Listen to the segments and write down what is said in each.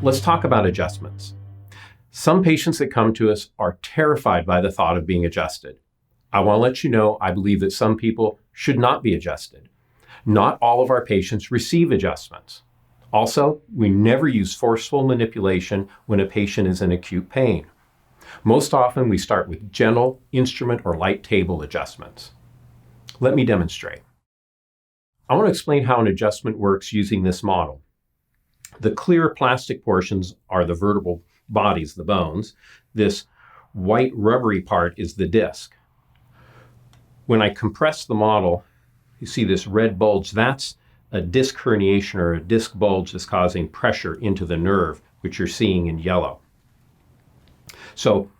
Let's talk about adjustments. Some patients that come to us are terrified by the thought of being adjusted. I want to let you know I believe that some people should not be adjusted. Not all of our patients receive adjustments. Also, we never use forceful manipulation when a patient is in acute pain. Most often, we start with gentle instrument or light table adjustments. Let me demonstrate. I want to explain how an adjustment works using this model. The clear plastic portions are the vertebral bodies, the bones. This white rubbery part is the disc. When I compress the model, you see this red bulge. That's a disc herniation or a disc bulge that's causing pressure into the nerve, which you're seeing in yellow. So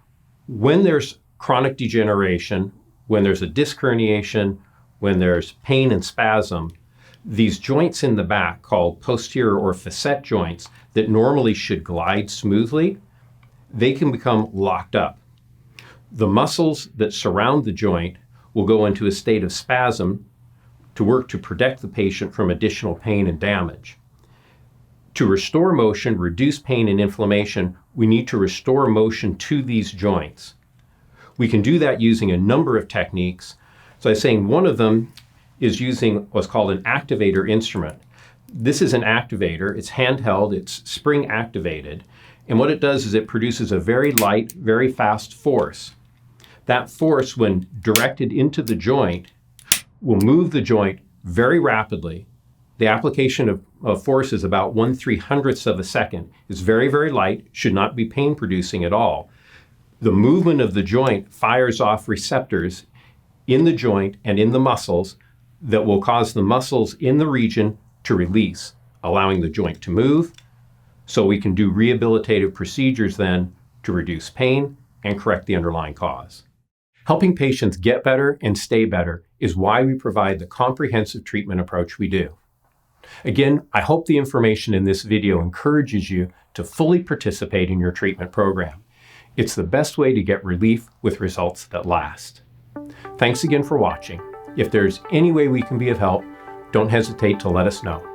when there's chronic degeneration, when there's a disc herniation, when there's pain and spasm, these joints in the back, called posterior or facet joints, that normally should glide smoothly, they can become locked up. The muscles that surround the joint will go into a state of spasm to work to protect the patient from additional pain and damage. To restore motion, reduce pain and inflammation, we need to restore motion to these joints. We can do that using a number of techniques. So I was saying one of them is using what's called an activator instrument. This is an activator. It's handheld. It's spring activated. And what it does is it produces a very light, very fast force. That force, when directed into the joint, will move the joint very rapidly. The application of force is about 1/300th of a second. It's very, very light, should not be pain producing at all. The movement of the joint fires off receptors in the joint and in the muscles that will cause the muscles in the region to release, allowing the joint to move, so we can do rehabilitative procedures then to reduce pain and correct the underlying cause. Helping patients get better and stay better is why we provide the comprehensive treatment approach we do. Again, I hope the information in this video encourages you to fully participate in your treatment program. It's the best way to get relief with results that last. Thanks again for watching. If there's any way we can be of help, don't hesitate to let us know.